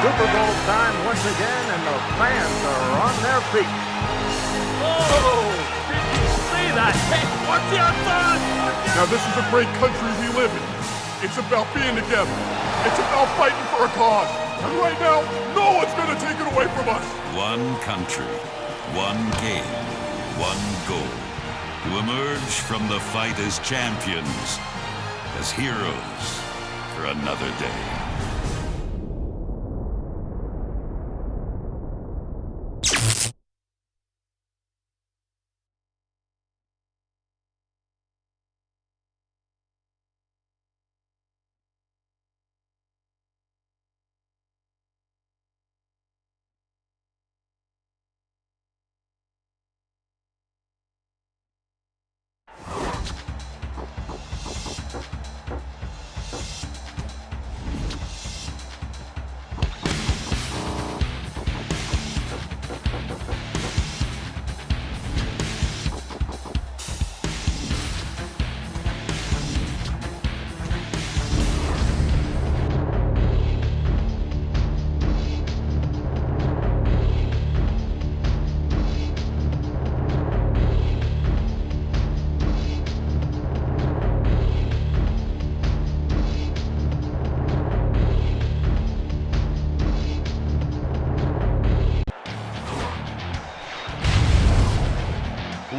Super Bowl time once again, and the fans are on their feet. Oh, did you see that? Hey, what's the outside? Now this is a great country we live in. It's about being together. It's about fighting for a cause. And right now, no one's gonna take it away from us. One country, one game, one goal. To emerge from the fight as champions, as heroes for another day.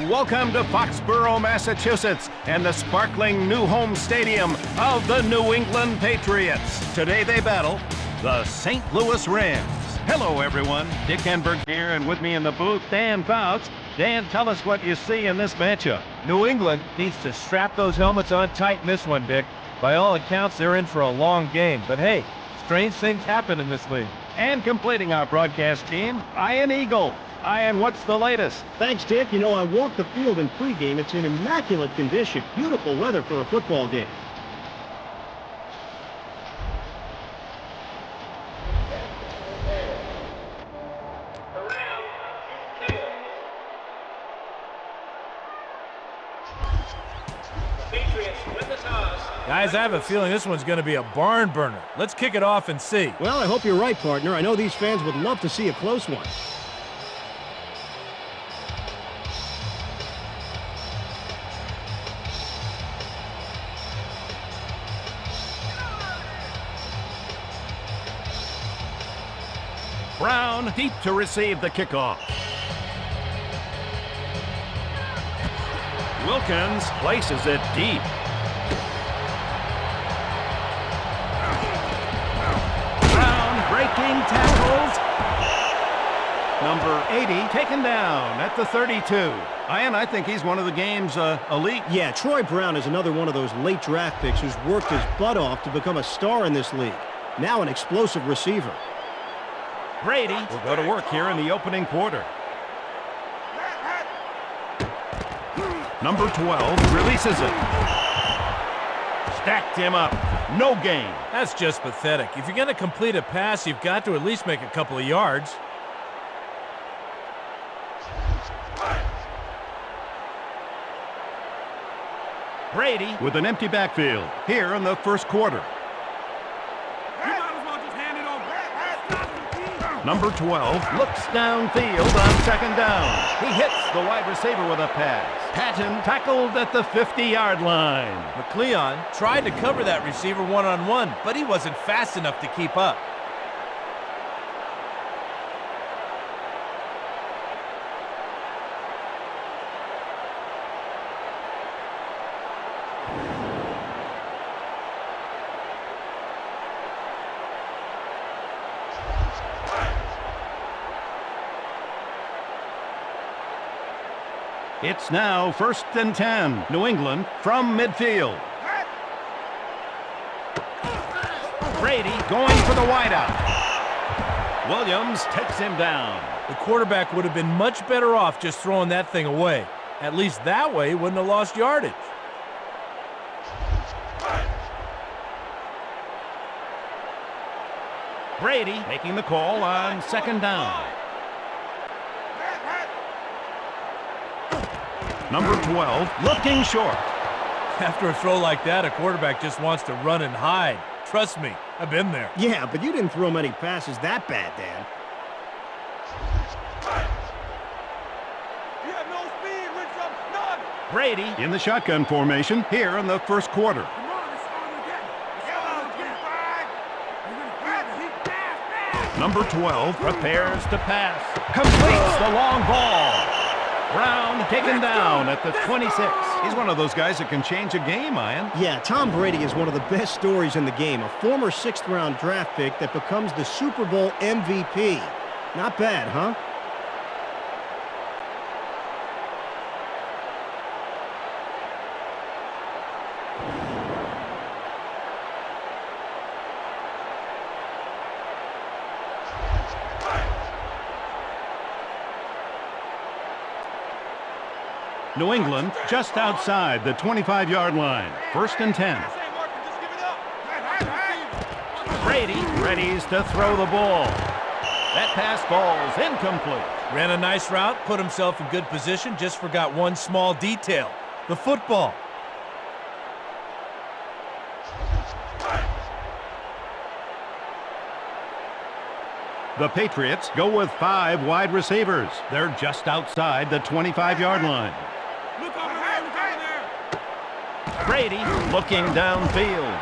Welcome to Foxborough, Massachusetts, and the sparkling new home stadium of the New England Patriots. Today they battle the St. Louis Rams. Hello, everyone. Dick Enberg here, and with me in the booth, Dan Fouts. Dan, tell us what you see in this matchup. New England needs to strap those helmets on tight in this one, Dick. By all accounts, they're in for a long game. But hey, strange things happen in this league. And completing our broadcast team, Ian Eagle. Ian, what's the latest? Thanks, Dick. You know, I walked the field in pregame. It's in immaculate condition. Beautiful weather for a football game. Guys, I have a feeling this one's going to be a barn burner. Let's kick it off and see. Well, I hope you're right, partner. I know these fans would love to see a close one. Brown deep to receive the kickoff. Wilkins places it deep. Brown breaking tackles. Number 80 taken down at the 32. Ian, I think he's one of the game's elite. Yeah, Troy Brown is another one of those late draft picks who's worked his butt off to become a star in this league. Now an explosive receiver. Brady will go to work here in the opening quarter. Number 12 releases it. Stacked him up. No gain. That's just pathetic. If you're going to complete a pass, you've got to at least make a couple of yards. Brady with an empty backfield here in the first quarter. Number 12 looks downfield on second down. He hits the wide receiver with a pass. Patton tackled at the 50-yard line. McLeon tried to cover that receiver one-on-one, but he wasn't fast enough to keep up. It's now 1st and 10. New England from midfield. Brady going for the wideout. Williams takes him down. The quarterback would have been much better off just throwing that thing away. At least that way he wouldn't have lost yardage. Brady making the call on second down. Number 12 looking short. After a throw like that, a quarterback just wants to run and hide. Trust me, I've been there. Yeah, but you didn't throw many passes that bad, Dan. You have no speed, Richard. None. Brady in the shotgun formation here in the first quarter. Come on, let's start again. Let's Number 12 prepares to pass. Completes the long ball. Brown taken down at the 26. He's one of those guys that can change a game, Ian. Yeah, Tom Brady is one of the best stories in the game. A former 6th-round draft pick that becomes the Super Bowl MVP. Not bad, huh? New England just outside the 25-yard line. 1st and 10. Brady readies to throw the ball. That pass ball's incomplete. Ran a nice route, put himself in good position, just forgot one small detail. The football. The Patriots go with 5 wide receivers. They're just outside the 25-yard line. Look over there, look over there. Brady looking downfield.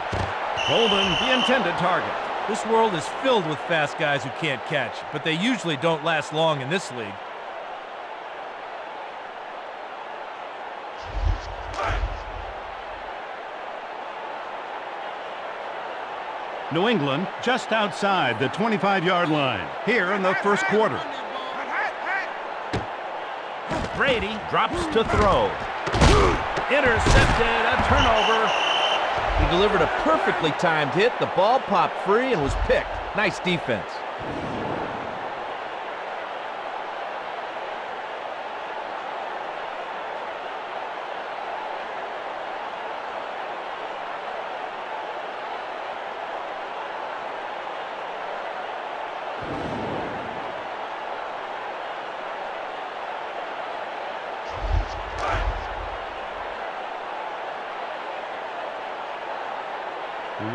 Golden, the intended target. This world is filled with fast guys who can't catch, but they usually don't last long in this league. New England just outside the 25-yard line here in the first quarter. Brady drops to throw. Intercepted, a turnover. He delivered a perfectly timed hit. The ball popped free and was picked. Nice defense.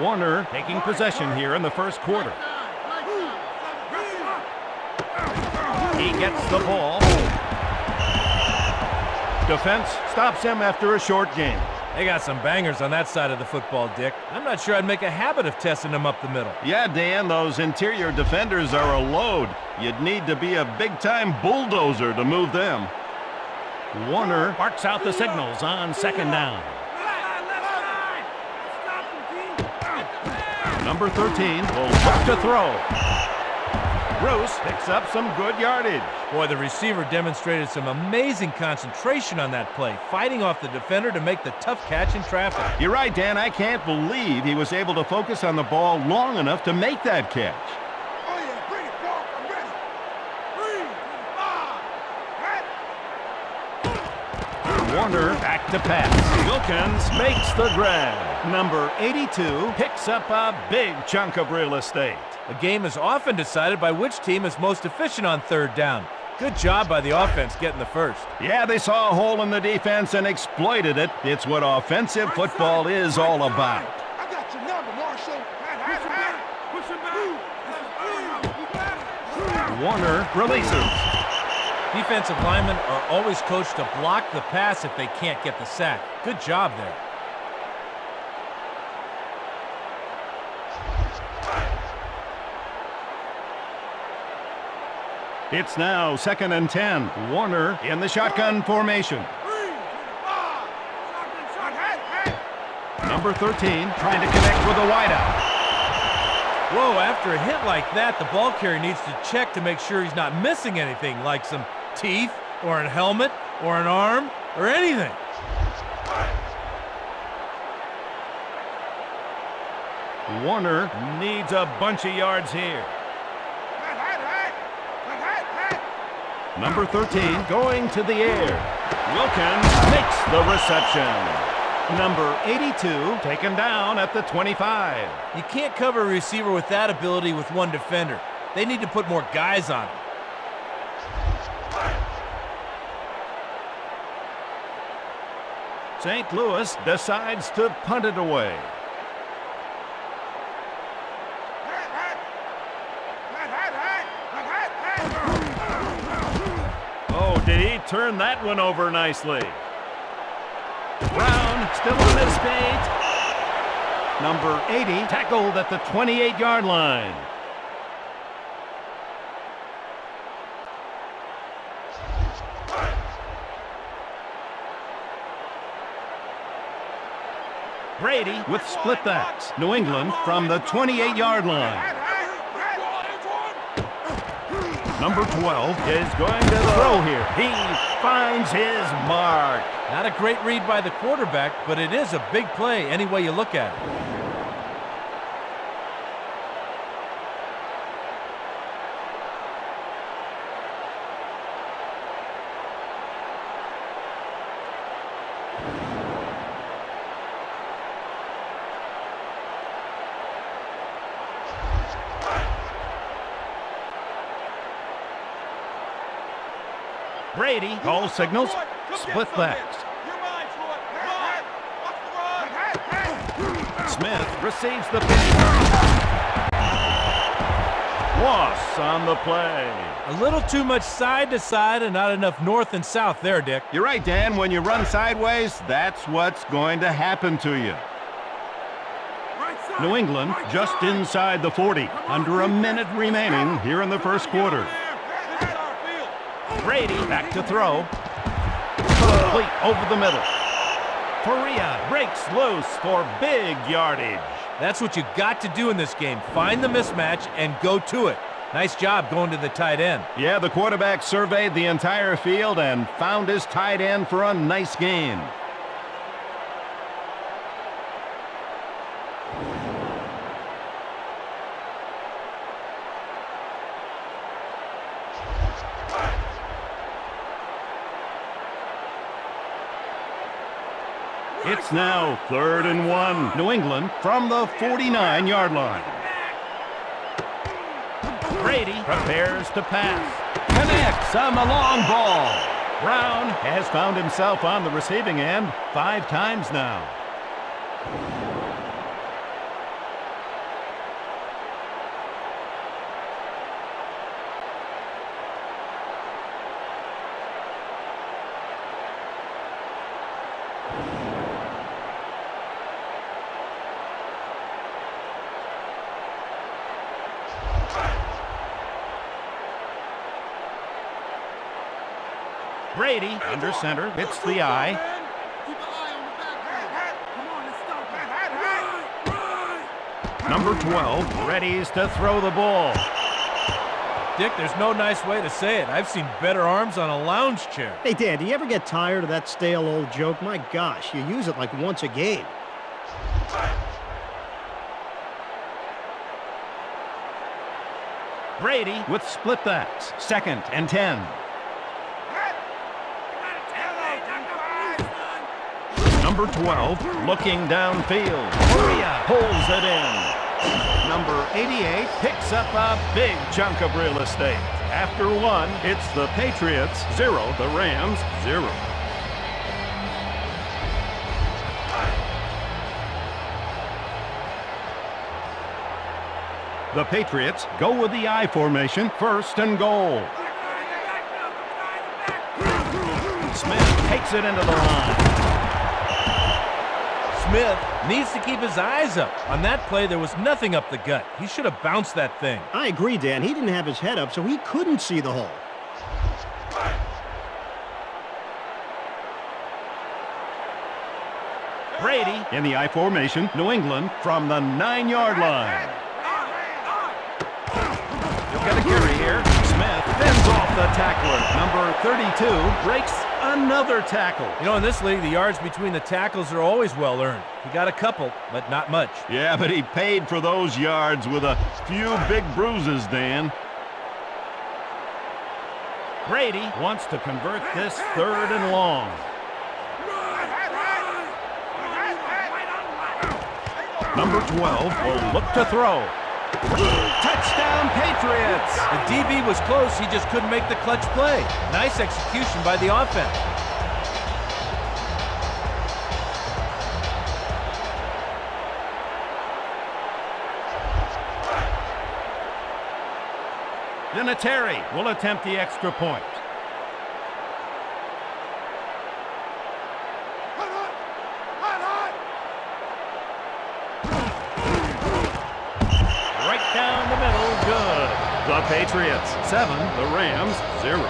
Warner taking possession here in the first quarter. He gets the ball. Defense stops him after a short gain. They got some bangers on that side of the football, Dick. I'm not sure I'd make a habit of testing them up the middle. Yeah, Dan, those interior defenders are a load. You'd need to be a big-time bulldozer to move them. Warner barks out the signals on 2nd down. Number 13 will look to throw. Bruce picks up some good yardage. Boy, the receiver demonstrated some amazing concentration on that play, fighting off the defender to make the tough catch in traffic. You're right, Dan. I can't believe he was able to focus on the ball long enough to make that catch. Oh, yeah, bring it, Paul. I'm ready. 3, 5, Warner back to pass. Wilkins makes the grab. Number 82 picks up a big chunk of real estate. The game is often decided by which team is most efficient on 3rd down. Good job by the offense getting the first. Yeah, they saw a hole in the defense and exploited it. It's what offensive football is all about. I got your number, Marshall. Push him back. Warner releases. Defensive linemen are always coached to block the pass if they can't get the sack. Good job there. It's now 2nd and 10. Warner in the shotgun formation. 3, 5. Number 13 trying to connect with a wideout. Whoa, after a hit like that, the ball carrier needs to check to make sure he's not missing anything, like some teeth, or a helmet, or an arm, or anything. Warner needs a bunch of yards here. Number 13 going to the air. Wilkins makes the reception. Number 82 taken down at the 25. You can't cover a receiver with that ability with one defender. They need to put more guys on him. St. Louis decides to punt it away. Oh, did he turn that one over nicely? Brown still on his feet. Number 80 tackled at the 28-yard line. Brady with split backs. New England from the 28-yard line. Number 12 is going to throw here. He finds his mark. Not a great read by the quarterback, but it is a big play any way you look at it. Brady call signals, split backs. Smith receives the pitch. Loss on the play. A little too much side to side and not enough north and south there, Dick. You're right, Dan. When you run sideways, that's what's going to happen to you. New England just inside the 40. Under a minute remaining here in the first quarter. Brady back to throw. Complete over the middle. Faria breaks loose for big yardage. That's what you got to do in this game. Find the mismatch and go to it. Nice job going to the tight end. Yeah, the quarterback surveyed the entire field and found his tight end for a nice gain. It's now 3rd and 1. New England from the 49-yard line. Brady prepares to pass. Connects on the long ball. Brown has found himself on the receiving end 5 times now. Brady under center, hits the eye. Number 12 readies to throw the ball. Dick, there's no nice way to say it. I've seen better arms on a lounge chair. Hey, Dan, do you ever get tired of that stale old joke? My gosh, you use it like once a game. Brady with split backs, 2nd and 10. Number 12 looking downfield. Faria pulls it in. Number 88 picks up a big chunk of real estate. After 1, it's the Patriots 0, the Rams 0. The Patriots go with the I formation, 1st and goal. Smith takes it into the line. Smith needs to keep his eyes up. On that play, there was nothing up the gut. He should have bounced that thing. I agree, Dan. He didn't have his head up, so he couldn't see the hole. Brady in the I formation, New England from the 9-yard line. You'll get a carry here. Smith fends off the tackler. Number 32 breaks another tackle. You know, in this league, the yards between the tackles are always well earned. He got a couple, but not much. Yeah, but he paid for those yards with a few big bruises, Dan. Brady wants to convert this 3rd and long. Number 12 will look to throw. Touchdown, Patriots! The DB was close. He just couldn't make the clutch play. Nice execution by the offense. Vinatieri will attempt the extra point. Right down the middle, good. The Patriots 7, the Rams 0.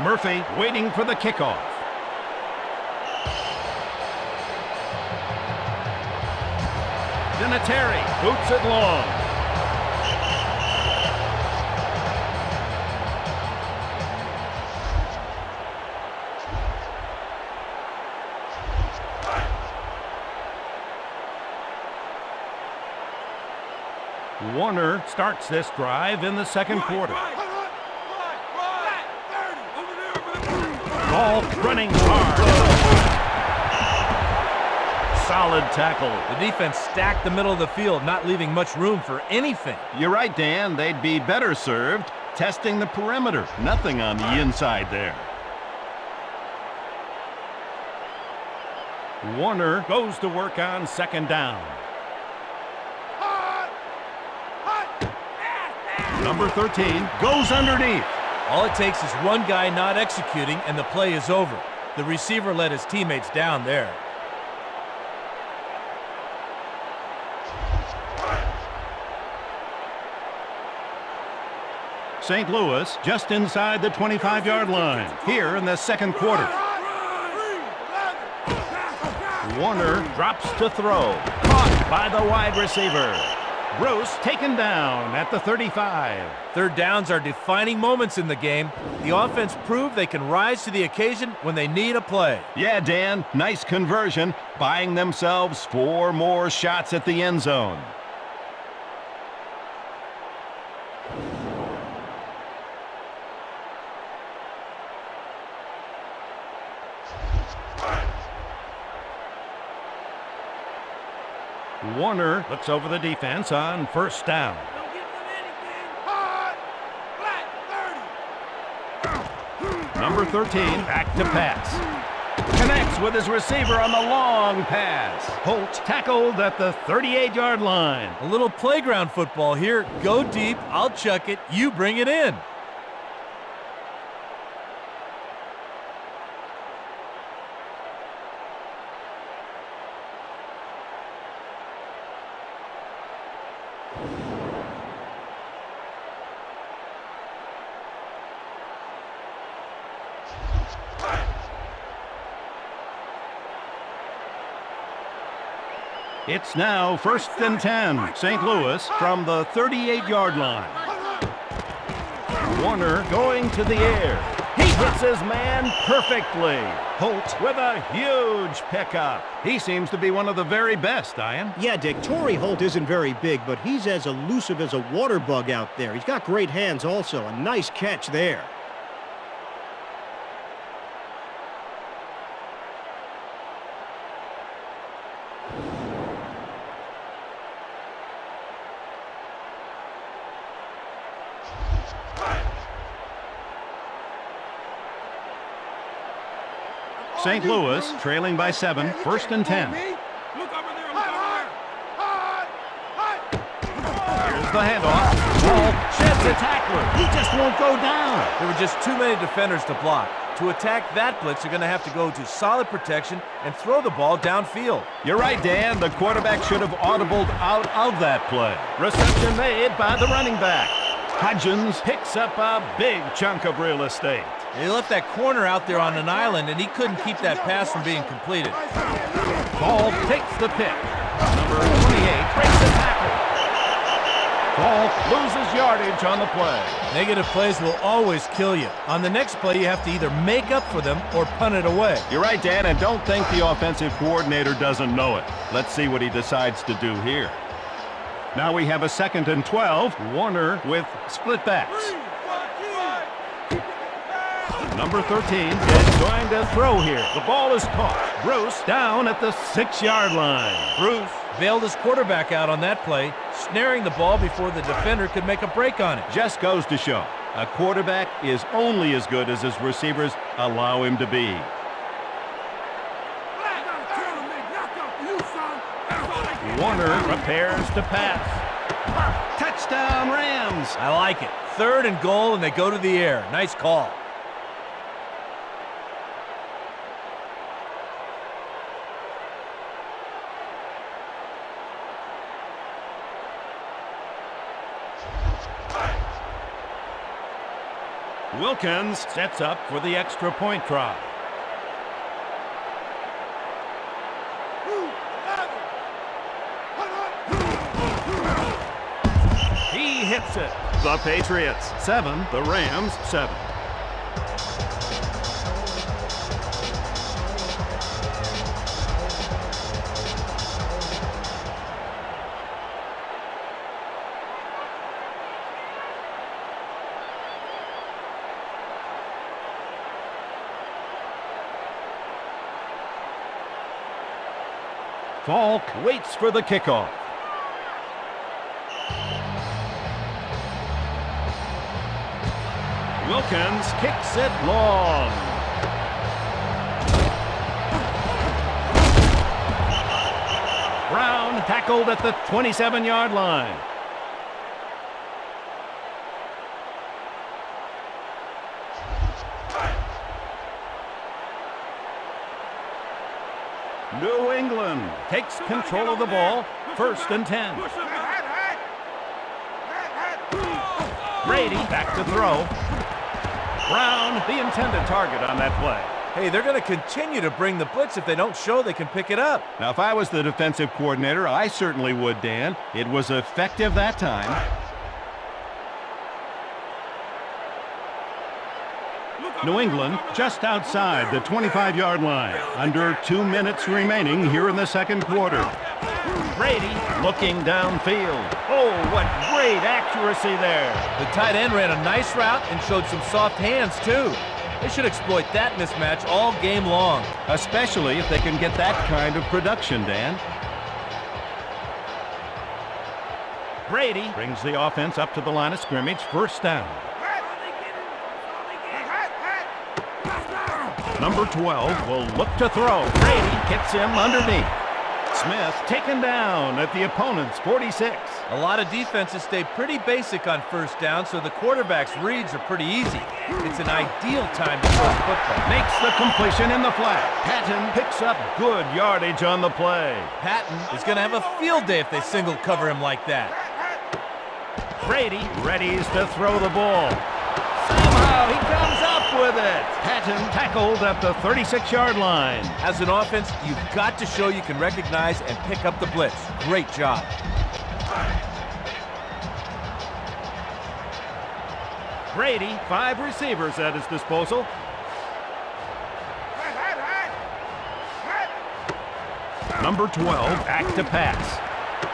Murphy waiting for the kickoff. Vinatieri boots it long. Warner starts this drive in the second quarter. Ball running hard. Solid tackle. The defense stacked the middle of the field, not leaving much room for anything. You're right, Dan. They'd be better served testing the perimeter. Nothing on the inside there. Warner goes to work on second down. Number 13 goes underneath. All it takes is one guy not executing, and the play is over. The receiver let his teammates down there. St. Louis just inside the 25-yard line here in the second quarter. Warner drops to throw. Caught by the wide receiver. Bruce taken down at the 35. Third downs are defining moments in the game. The offense proved they can rise to the occasion when they need a play. Yeah, Dan, nice conversion, buying themselves 4 more shots at the end zone. Warner looks over the defense on first down. Number 13 back to pass. Connects with his receiver on the long pass. Holt tackled at the 38-yard line. A little playground football here. Go deep, I'll chuck it, you bring it in. It's now 1st and 10. St. Louis from the 38-yard line. Warner going to the air. He hits his man perfectly. Holt with a huge pickup. He seems to be one of the very best, Ian. Yeah, Dick, Torrey Holt isn't very big, but he's as elusive as a water bug out there. He's got great hands also. A nice catch there. St. Louis trailing by 7, 1st and 10. Here's the handoff. Ball sheds a tackler. He just won't go down. There were just too many defenders to block. To attack that blitz, they're going to have to go to solid protection and throw the ball downfield. You're right, Dan. The quarterback should have audibled out of that play. Reception made by the running back. Hodgins picks up a big chunk of real estate. They left that corner out there on an island, and he couldn't keep that pass from being completed. Ball takes the pick. Number 28 breaks the tackle. Ball loses yardage on the play. Negative plays will always kill you. On the next play, you have to either make up for them or punt it away. You're right, Dan, and don't think the offensive coordinator doesn't know it. Let's see what he decides to do here. Now we have a 2nd and 12. Warner with split backs. Number 13 is going to throw here. The ball is caught. Bruce down at the 6-yard line. Bruce bailed his quarterback out on that play, snaring the ball before the defender could make a break on it. Just goes to show, a quarterback is only as good as his receivers allow him to be. Warner prepares to pass. Touchdown, Rams! I like it. 3rd and goal, and they go to the air. Nice call. Wilkins sets up for the extra point try. He hits it. The Patriots 7, the Rams 7. Falk waits for the kickoff. Wilkins kicks it long. Brown tackled at the 27-yard line. New England takes control of the ball. 1st and 10. Brady back to throw. Brown, the intended target on that play. Hey, they're going to continue to bring the blitz if they don't show they can pick it up. Now, if I was the defensive coordinator, I certainly would, Dan. It was effective that time. New England just outside the 25-yard line. Under 2 minutes remaining here in the 2nd quarter. Brady looking downfield. Oh, what great accuracy there. The tight end ran a nice route and showed some soft hands, too. They should exploit that mismatch all game long. Especially if they can get that kind of production, Dan. Brady brings the offense up to the line of scrimmage. 1st down. Number 12 will look to throw. Brady hits him underneath. Smith taken down at the opponent's 46. A lot of defenses stay pretty basic on 1st down, so the quarterback's reads are pretty easy. It's an ideal time to throw the football. Makes the completion in the flat. Patton picks up good yardage on the play. Patton is going to have a field day if they single cover him like that. Brady readies to throw the ball. Somehow he comes up with it. Patton tackled at the 36-yard line. As an offense, you've got to show you can recognize and pick up the blitz. Great job. Brady, 5 receivers at his disposal. Number 12, back to pass.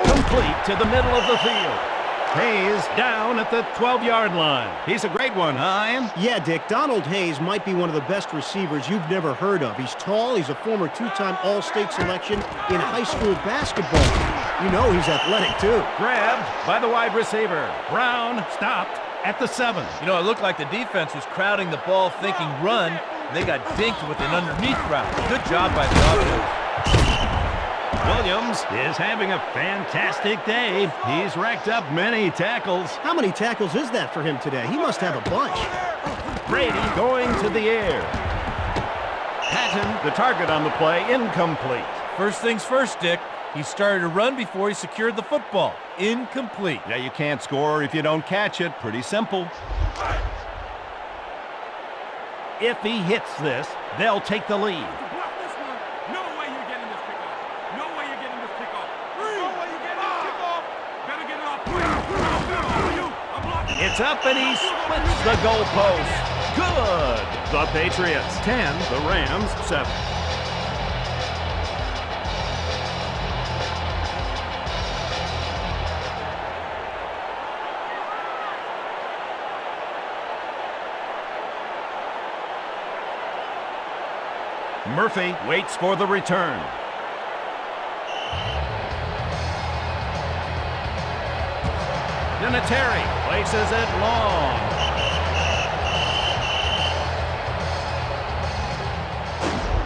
Complete to the middle of the field. Hayes down at the 12-yard line. He's a great one, huh, Ian? Yeah, Dick, Donald Hayes might be one of the best receivers you've never heard of. He's tall, he's a former 2-time All-State selection in high school basketball. You know he's athletic, too. Grabbed by the wide receiver. Brown stopped at the 7. You know, it looked like the defense was crowding the ball thinking run, and they got dinked with an underneath route. Good job by the offense. Williams is having a fantastic day. He's racked up many tackles. How many tackles is that for him today? He must have a bunch. Brady going to the air. Patton, the target on the play, incomplete. First things first, Dick. He started to run before he secured the football. Incomplete. Yeah, you can't score if you don't catch it. Pretty simple. If he hits this, they'll take the lead. It's up and he splits the goalpost. Good. The Patriots 10, the Rams 7. Murphy waits for the return. Vinatieri places it long.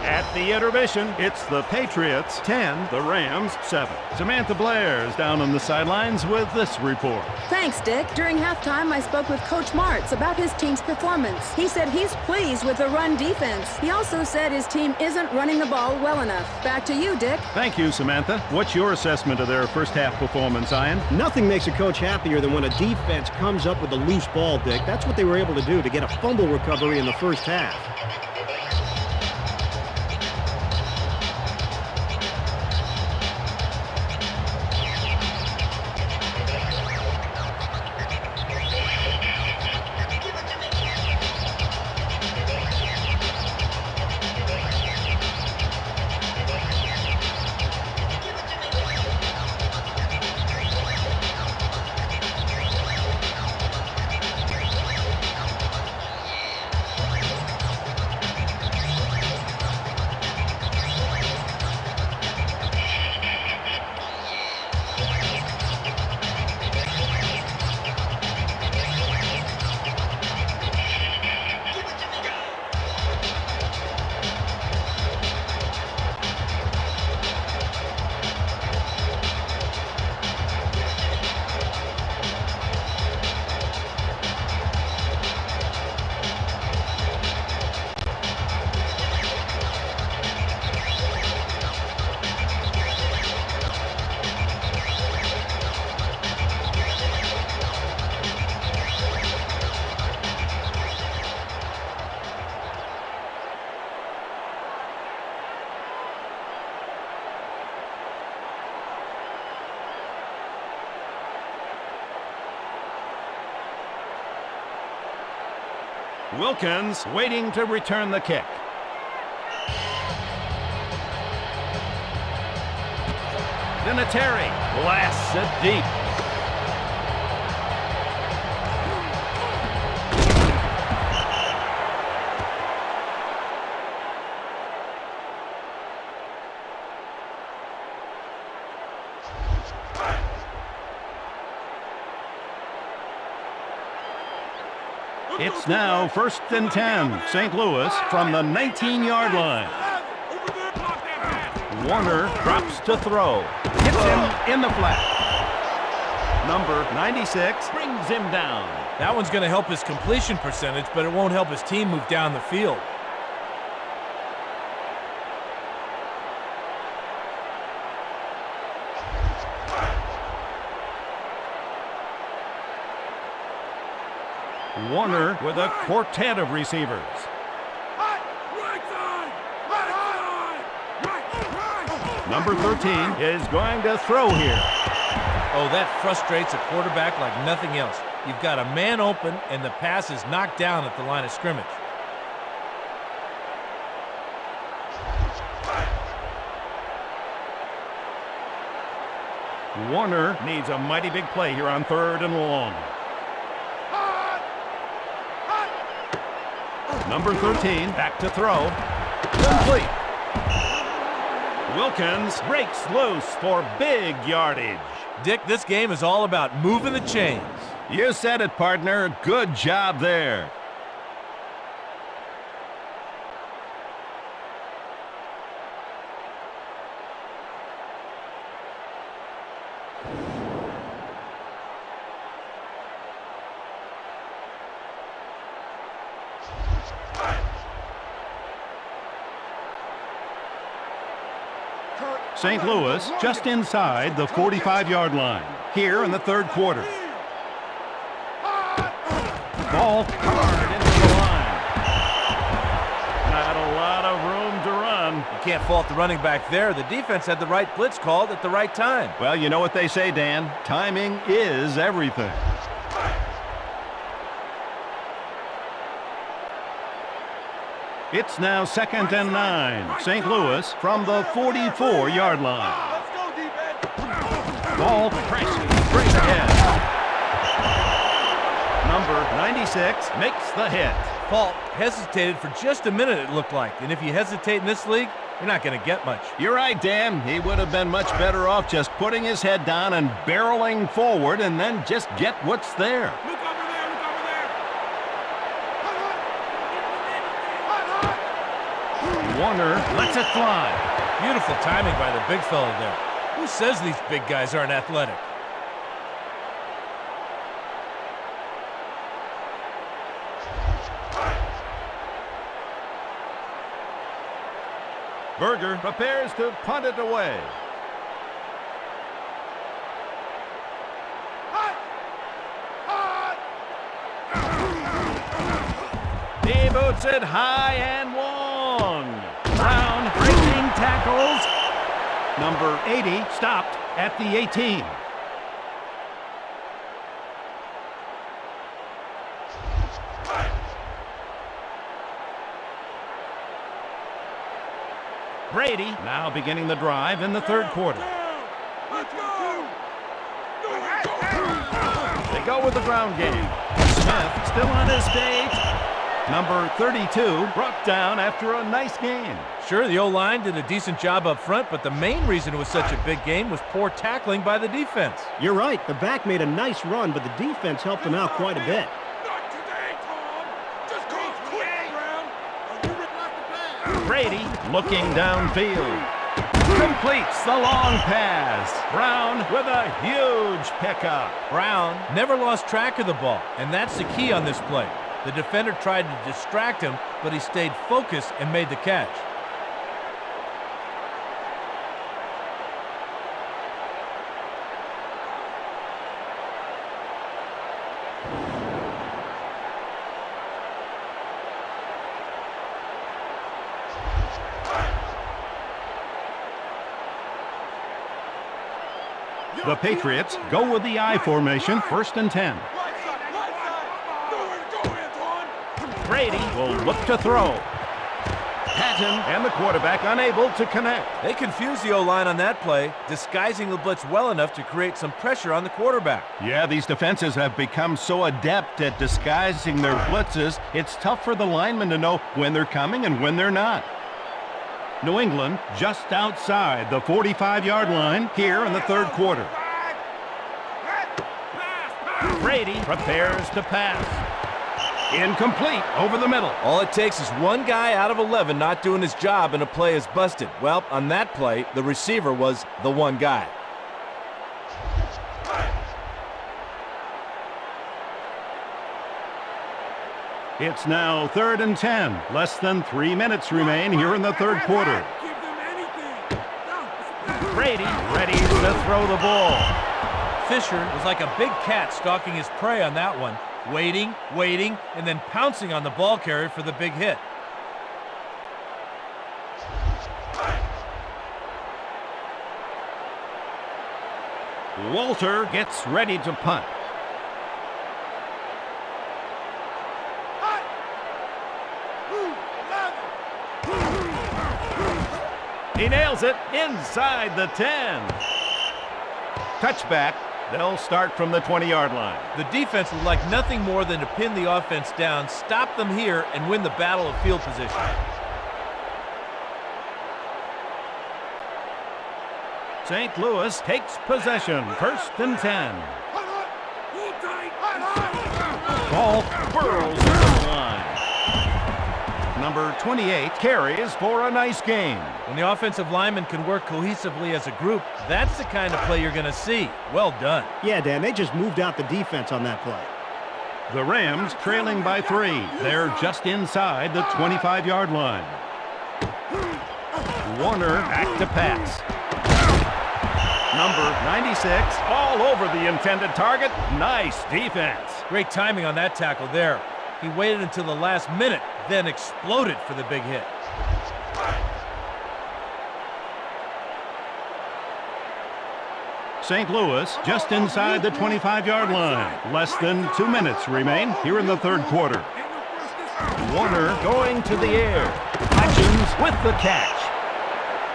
At the intermission, it's the Patriots 10, the Rams 7. Samantha Blair's down on the sidelines with this report. Thanks, Dick. During halftime, I spoke with Coach Martz about his team's performance. He said he's pleased with the run defense. He also said his team isn't running the ball well enough. Back to you, Dick. Thank you, Samantha. What's your assessment of their first half performance, Ian? Nothing makes a coach happier than when a defense comes up with a loose ball, Dick. That's what they were able to do to get a fumble recovery in the first half. Wilkins waiting to return the kick. Vinatieri blasts it deep. It's now 1st and 10. St. Louis from the 19-yard line. Warner drops to throw. Hits him in the flat. Number 96 brings him down. That one's going to help his completion percentage, but it won't help his team move down the field. Warner with a quartet of receivers. Number 13 is going to throw here. Oh, that frustrates a quarterback like nothing else. You've got a man open, and the pass is knocked down at the line of scrimmage. Warner needs a mighty big play here on 3rd and long. Number 13, back to throw. Complete. Wilkins breaks loose for big yardage. Dick, this game is all about moving the chains. You said it, partner. Good job there. St. Louis just inside the 45-yard line here in the 3rd quarter. Ball hard into the line. Not a lot of room to run. You can't fault the running back there. The defense had the right blitz called at the right time. Well, you know what they say, Dan. Timing is everything. It's now 2nd and 9. St. Louis from the 44-yard line. Let's go, defense. Ball crashes straight ahead. Number 96 makes the hit. fault. Hesitated for just a minute, it looked like. And if you hesitate in this league, you're not going to get much. You're right, Dan. He would have been much better off just putting his head down and barreling forward and then just get what's there. Look over there, look over there! Warner lets it fly. Beautiful timing by the big fella there. Who says these big guys aren't athletic? Berger prepares to punt it away. He boots it high and long. Brown breaking tackles. Number 80 stopped at the 18. Brady now beginning the drive in the third quarter. Let's go! They go with the ground game. Smith still on his stage. Number 32 brought down after a nice game. Sure, the O-line did a decent job up front, but the main reason it was such a big game was poor tackling by the defense. You're right. The back made a nice run, but the defense helped him out quite a bit. Not today, Tom! Just go quick, Brown! You block the pass! Brady looking downfield. Completes the long pass. Brown with a huge pickup. Brown never lost track of the ball, and that's the key on this play. The defender tried to distract him, but he stayed focused and made the catch. The Patriots go with the I formation, 1st and 10. Brady will look to throw. Patton and the quarterback unable to connect. They confused the O-line on that play, disguising the blitz well enough to create some pressure on the quarterback. Yeah, these defenses have become so adept at disguising their blitzes, it's tough for the linemen to know when they're coming and when they're not. New England just outside the 45-yard line here in the third quarter. Brady prepares to pass. Incomplete over the middle. All it takes is one guy out of 11 not doing his job and a play is busted. Well, on that play, the receiver was the one guy. It's now 3rd and 10. Less than 3 minutes remain here in the third quarter. Brady ready to throw the ball. Fisher was like a big cat stalking his prey on that one. Waiting, and then pouncing on the ball carrier for the big hit. Walter gets ready to punt. He nails it inside the 10. Touchback. They'll start from the 20-yard line. The defense would like nothing more than to pin the offense down, stop them here, and win the battle of field position. St. Louis takes possession, 1st and 10. Ball burrows down the line. Number 28 carries for a nice gain. When the offensive linemen can work cohesively as a group, that's the kind of play you're going to see. Well done. Yeah, Dan, they just moved out the defense on that play. The Rams trailing by 3. They're just inside the 25-yard line. Warner back to pass. Number 96 all over the intended target. Nice defense. Great timing on that tackle there. He waited until the last minute, then exploded for the big hit. St. Louis just inside the 25-yard line. Less than 2 minutes remain here in the third quarter. Warner going to the air. Hutchins with the catch.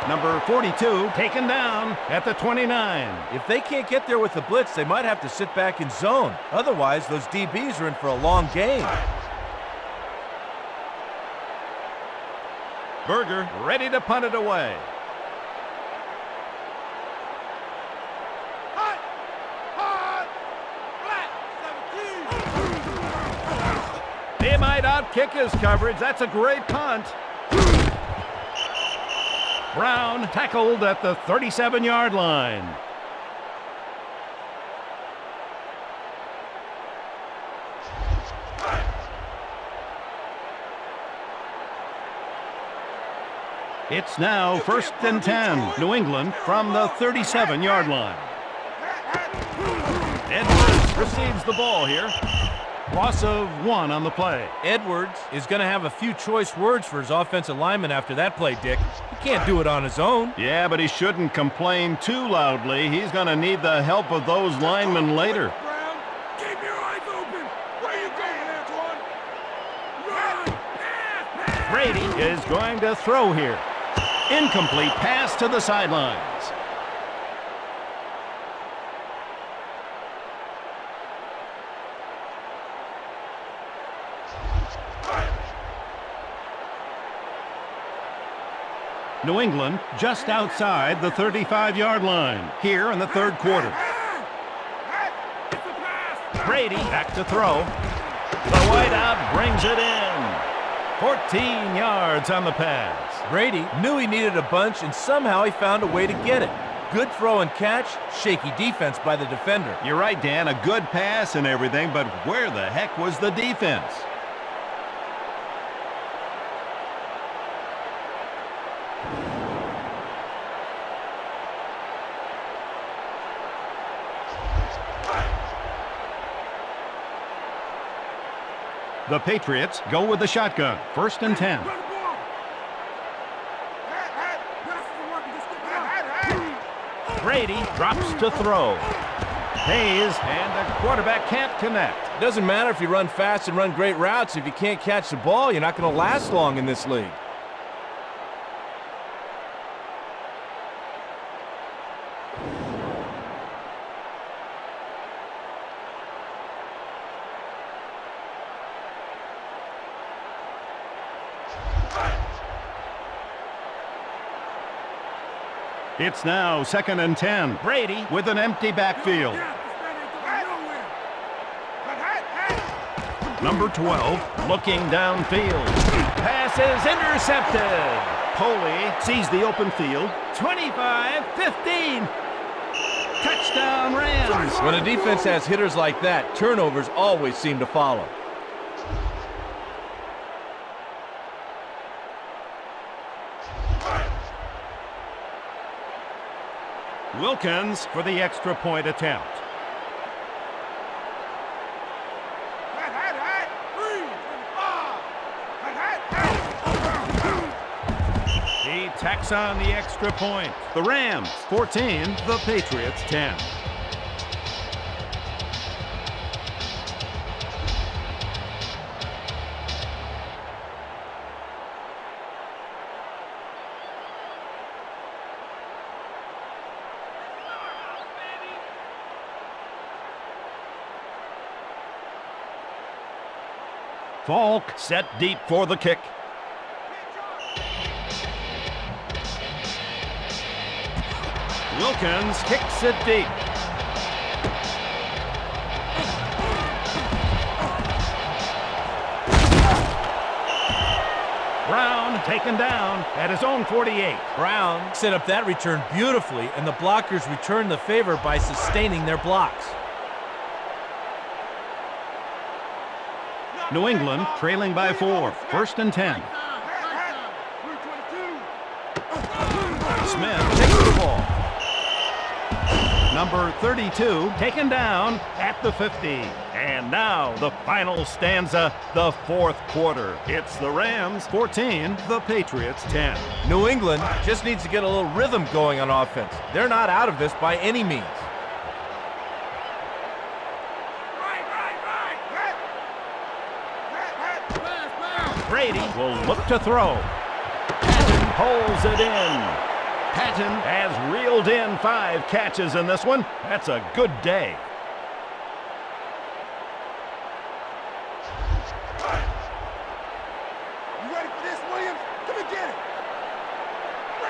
Number 42 taken down at the 29. If they can't get there with the blitz, they might have to sit back in zone. Otherwise, those DBs are in for a long game. Berger ready to punt it away. He might outkick his coverage. That's a great punt. Brown tackled at the 37-yard line. It's now 1st and 10. New England from the 37-yard line. Edwards receives the ball here. Loss of 1 on the play. Edwards is going to have a few choice words for his offensive lineman after that play, Dick. He can't do it on his own. Yeah, but he shouldn't complain too loudly. He's going to need the help of those linemen later. Brown, keep your eyes open. Where you going, Antoine? Run! Brady is going to throw here. Incomplete pass to the sidelines. New England just outside the 35-yard line here in the 3rd quarter. Brady back to throw. The wideout brings it in. 14 yards on the pass. Brady knew he needed a bunch, and somehow he found a way to get it. Good throw and catch, shaky defense by the defender. You're right, Dan, a good pass and everything, but where the heck was the defense? The Patriots go with the shotgun. 1st and 10. Brady drops to throw. Hayes and the quarterback can't connect. It doesn't matter if you run fast and run great routes. If you can't catch the ball, you're not going to last long in this league. It's now 2nd and 10. Brady with an empty backfield. Number 12 looking downfield. Pass is intercepted. Poley sees the open field. 25-15. Touchdown Rams. When a defense has hitters like that, turnovers always seem to follow. Wilkins for the extra point attempt. He tacks on the extra point. The Rams 14, the Patriots 10. Falk set deep for the kick. Wilkins kicks it deep. Brown taken down at his own 48. Brown set up that return beautifully, and the blockers returned the favor by sustaining their blocks. New England trailing by 4. 1st and 10. Smith takes the ball. Number 32 taken down at the 50. And now the final stanza, the 4th quarter. It's the Rams 14, the Patriots 10. New England just needs to get a little rhythm going on offense. They're not out of this by any means. Brady will look to throw. Patton pulls it in. Patton has reeled in 5 catches in this one. That's a good day. You ready for this, Williams? Come and get it.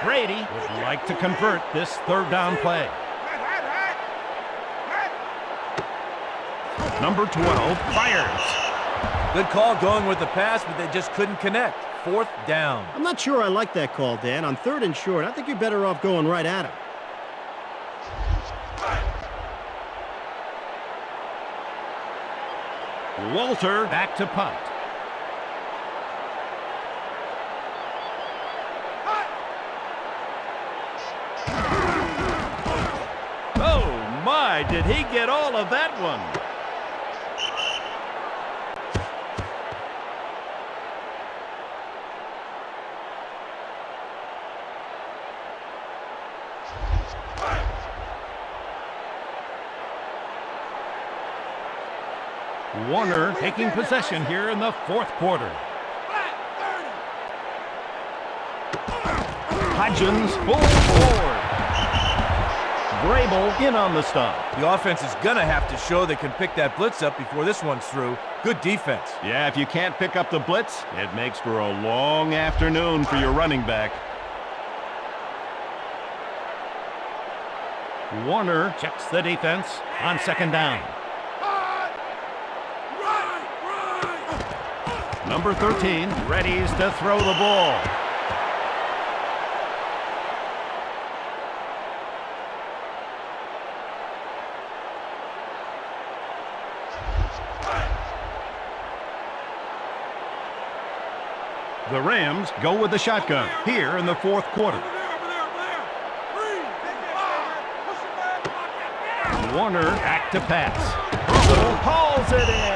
Brady would like to convert this third down play. Number 12 fires. Good call going with the pass, but they just couldn't connect. Fourth down. I'm not sure I like that call, Dan. On 3rd and short, I think you're better off going right at him. Walter back to punt. Oh my, did he get all of that one? Warner taking possession here in the 4th quarter. Hodgins full forward. Grable in on the stop. The offense is going to have to show they can pick that blitz up before this one's through. Good defense. Yeah, if you can't pick up the blitz, it makes for a long afternoon for your running back. Warner checks the defense on 2nd down. Number 13 readies to throw the ball. The Rams go with the shotgun here in the 4th quarter. Warner back to pass. Hauls it in.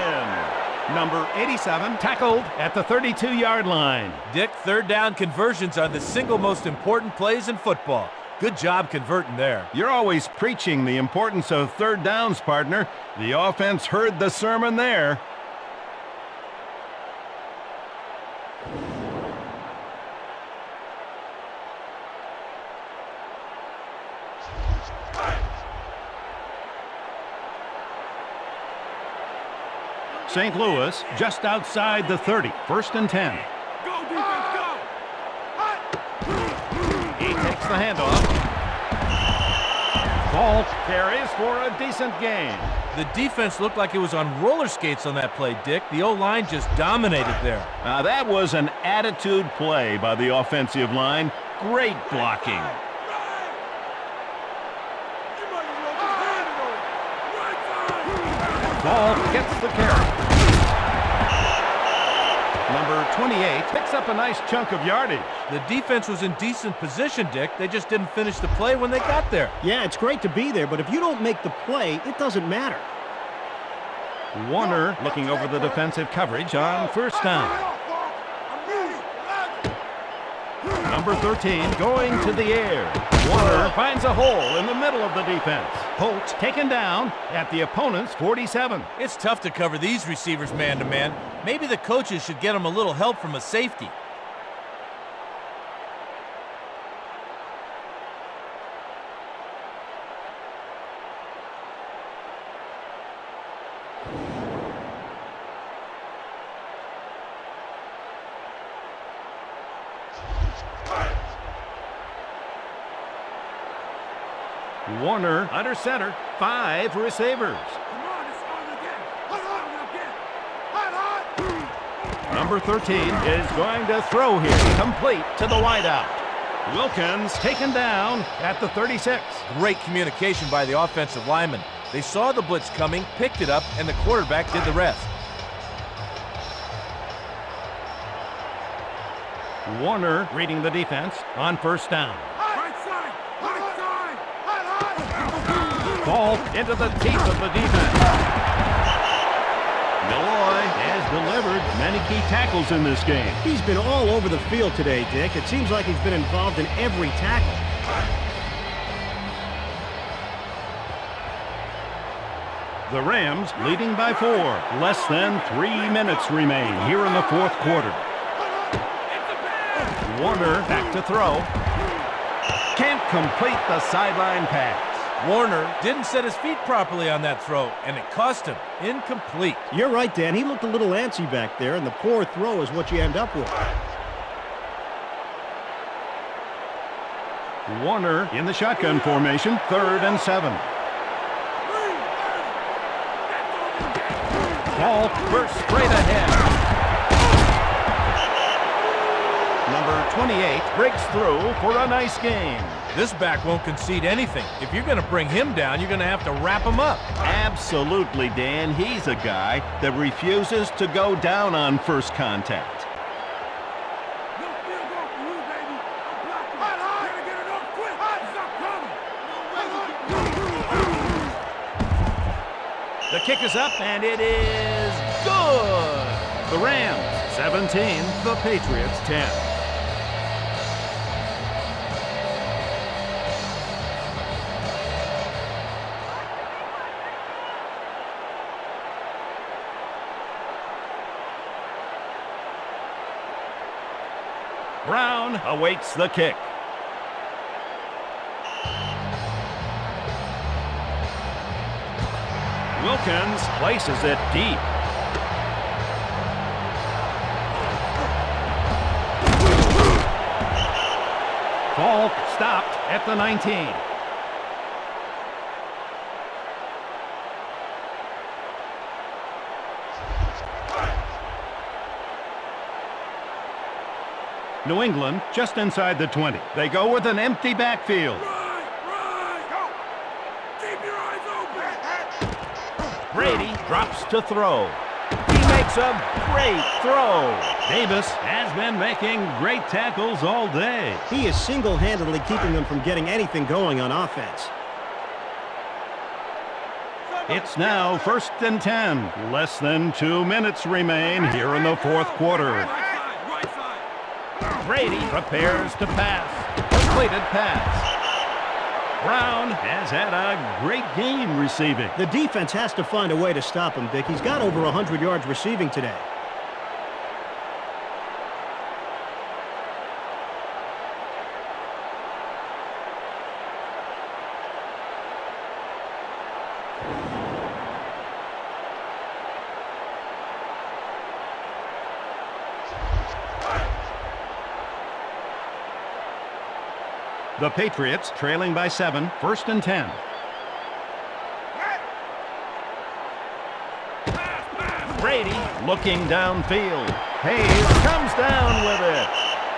Number 87 tackled at the 32-yard line. Dick, 3rd down conversions are the single most important plays in football. Good job converting there. You're always preaching the importance of 3rd downs, partner. The offense heard the sermon there. St. Louis just outside the 30, 1st and 10. Go, defense, go! He takes the handoff. Ball carries for a decent gain. The defense looked like it was on roller skates on that play, Dick. The O-line just dominated there. Now that was an attitude play by the offensive line. Great blocking. Ball gets the carry. Number 28 picks up a nice chunk of yardage. The defense was in decent position, Dick. They just didn't finish the play when they got there. Yeah, it's great to be there, but if you don't make the play, it doesn't matter. Warner looking over the defensive coverage on 1st down. Number 13 going to the air. Warner finds a hole in the middle of the defense. Holt taken down at the opponent's 47. It's tough to cover these receivers man-to-man. Maybe the coaches should get them a little help from a safety. Warner under center, 5 receivers. Number 13 is going to throw here, complete to the wideout. Wilkins taken down at the 36. Great communication by the offensive lineman. They saw the blitz coming, picked it up, and the quarterback did the rest. Warner reading the defense on 1st down. Ball into the teeth of the defense. Milloy has delivered many key tackles in this game. He's been all over the field today, Dick. It seems like he's been involved in every tackle. The Rams leading by 4. Less than 3 minutes remain here in the 4th quarter. Warner back to throw. Can't complete the sideline pass. Warner didn't set his feet properly on that throw, and it cost him. Incomplete. You're right, Dan. He looked a little antsy back there, and the poor throw is what you end up with. Warner in the shotgun formation, 3rd and 7. Ball bursts straight ahead. Number 28 breaks through for a nice game. This back won't concede anything. If you're going to bring him down, you're going to have to wrap him up. Absolutely, Dan. He's a guy that refuses to go down on first contact. The kick is up, and it is good. The Rams, 17. The Patriots, 10. Brown awaits the kick. Wilkins places it deep. Falk stopped at the 19. New England just inside the 20. They go with an empty backfield. Brady drops to throw. He makes a great throw. Davis has been making great tackles all day. He is single-handedly keeping them from getting anything going on offense. It's now 1st and 10. Less than 2 minutes remain here in the 4th quarter. Brady prepares to pass. Completed pass. Brown has had a great game receiving. The defense has to find a way to stop him, Dick. He's got over 100 yards receiving today. The Patriots trailing by 7, 1st and 10. Brady looking downfield. Hayes comes down with it.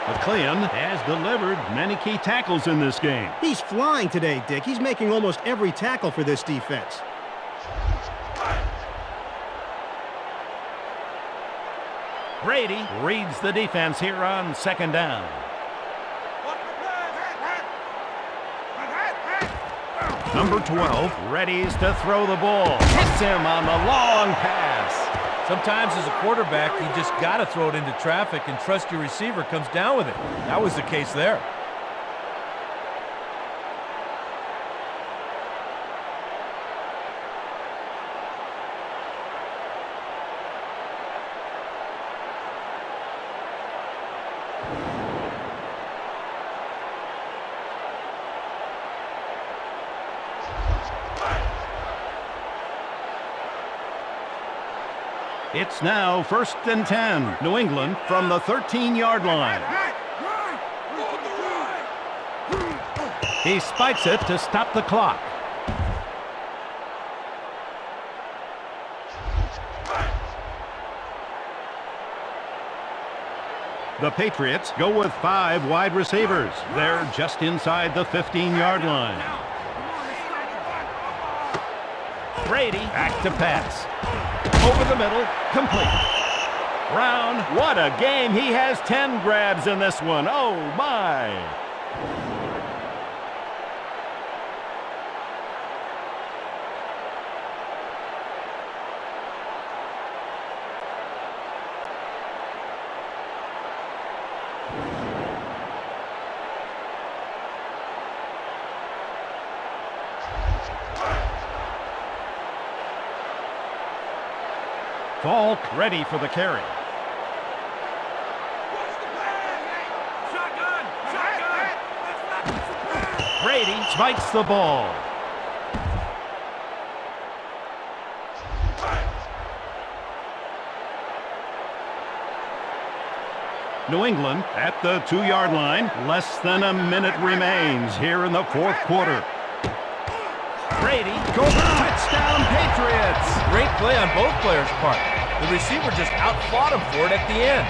McLean has delivered many key tackles in this game. He's flying today, Dick. He's making almost every tackle for this defense. Brady reads the defense here on 2nd down. Number 12 readies to throw the ball. Hits him on the long pass. Sometimes as a quarterback, you just got to throw it into traffic and trust your receiver comes down with it. That was the case there. It's now 1st and 10. New England from the 13-yard line. He spikes it to stop the clock. The Patriots go with 5 wide receivers. They're just inside the 15-yard line. Brady back to pass. Over the middle, complete. Brown, what a game. He has 10 grabs in this one. Oh, my. Falk ready for the carry. Brady spikes the ball. New England at the 2-yard line. Less than a minute remains here in the fourth quarter. Brady goes touchdown Patriots. Great play on both players' part. The receiver just outfought him for it at the end.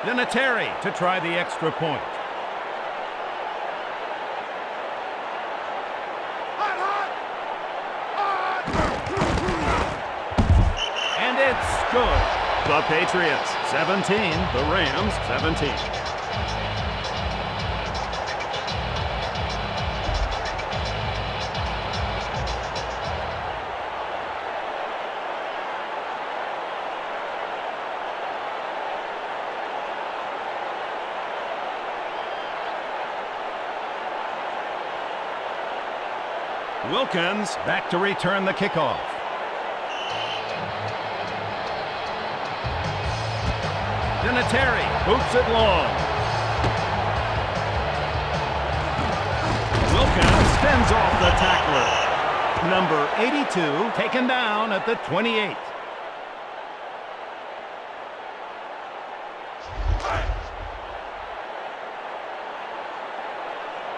Vinatieri to try the extra point. And it's good. The Patriots 17, the Rams 17. Wilkins back to return the kickoff. Vinatieri boots it long. Wilkins fends off the tackler. Number 82 taken down at the 28.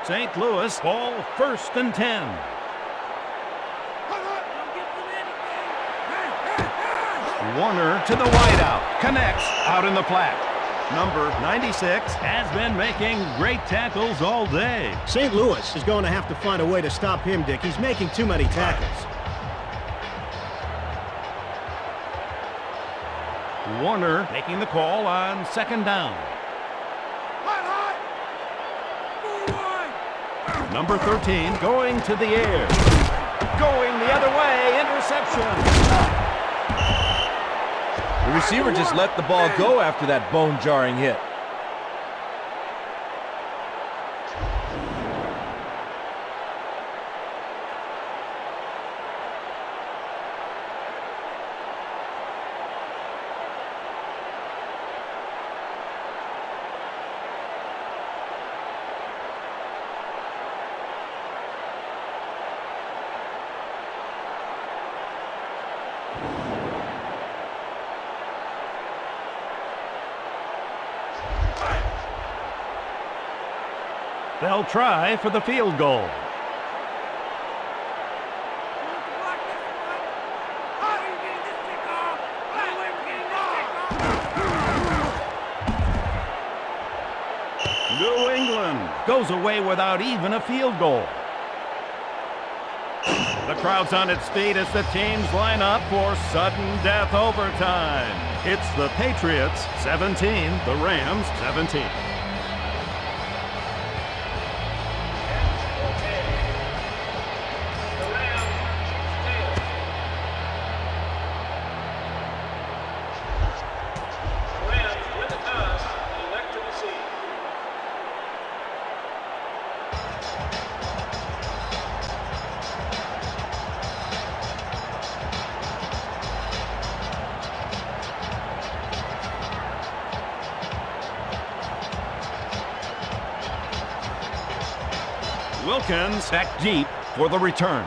St. Louis ball 1st and 10. Warner to the wideout. Connects out in the flat. Number 96 has been making great tackles all day. St. Louis is going to have to find a way to stop him, Dick. He's making too many tackles. Warner making the call on 2nd down. Number 13 going to the air. Going the other way. Interception. The receiver just let the ball go after that bone-jarring hit. They'll try for the field goal. New England goes away without even a field goal. The crowd's on its feet as the teams line up for sudden death overtime. It's the Patriots 17, the Rams 17. Wilkins back deep for the return.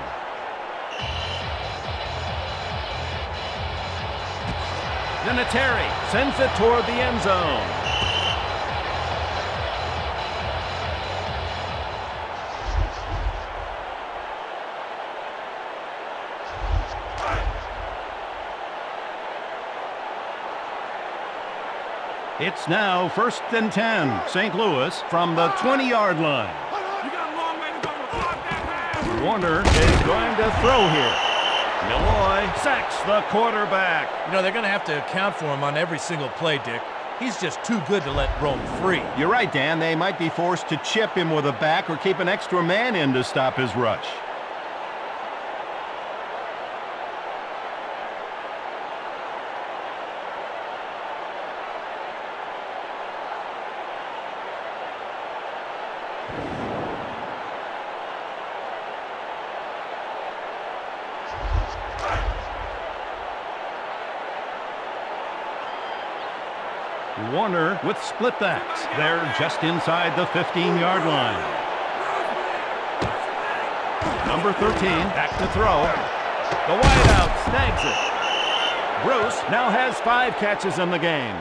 Vinatieri sends it toward the end zone. It's now 1st and 10. St. Louis from the 20-yard line. Warner is going to throw here. Milloy sacks the quarterback. You know, they're going to have to account for him on every single play, Dick. He's just too good to let roam free. You're right, Dan. They might be forced to chip him with a back or keep an extra man in to stop his rush. Warner with split backs. They're just inside the 15-yard line. Number 13, back to throw. The wideout snags it. Bruce now has 5 catches in the game.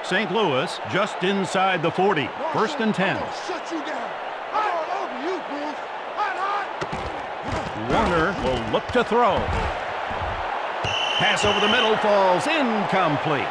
St. Louis just inside the 40. First and 10. Shut you down. All over you, Bruce. Hot. Warner will look to throw. Pass over the middle falls incomplete.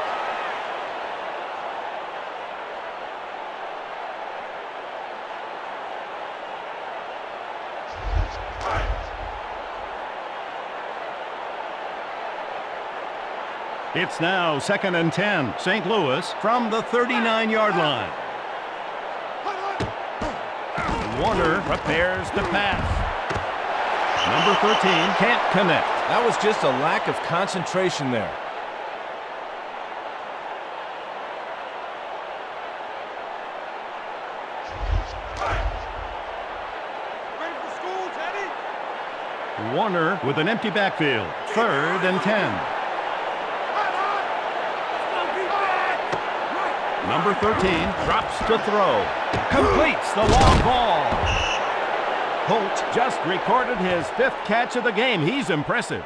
It's now 2nd and 10. St. Louis from the 39-yard line. Warner prepares to pass. Number 13 can't connect. That was just a lack of concentration there. Ready for school, Teddy? Warner with an empty backfield. 3rd and 10. Number 13 drops to throw. Completes the long ball. Holt just recorded his 5th catch of the game. He's impressive.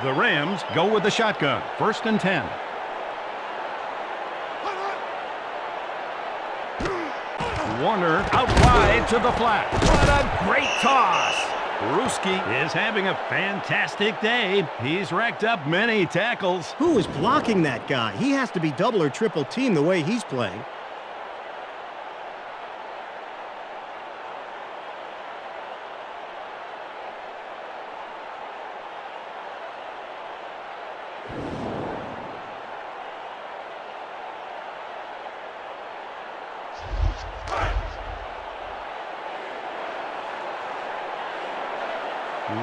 The Rams go with the shotgun. 1st and 10. Warner out wide to the flat. What a great toss. Ruski is having a fantastic day. He's racked up many tackles. Who is blocking that guy? He has to be double or triple team the way he's playing.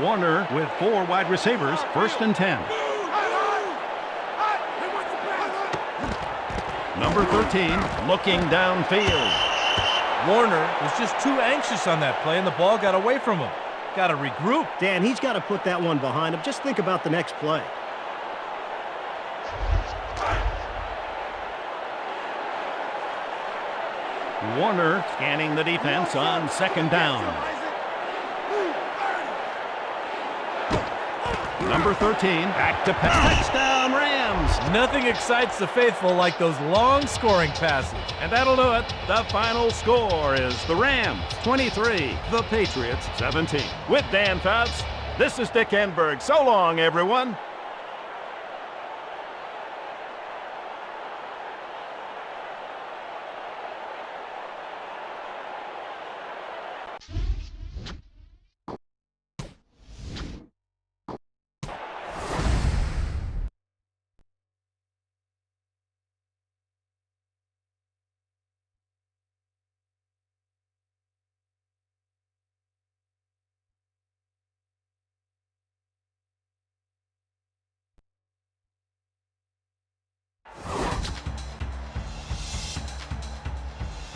Warner with 4 wide receivers. 1st and 10. Number 13 looking downfield. Warner was just too anxious on that play, and the ball got away from him. Got to regroup. Dan, he's got to put that one behind him. Just think about the next play. Warner scanning the defense on 2nd down. Number 13 back to pass. Touchdown Rams. Nothing excites the faithful like those long scoring passes. And that'll do it. The final score is the Rams 23, the Patriots 17. With Dan Fouts, this is Dick Enberg. So long, everyone.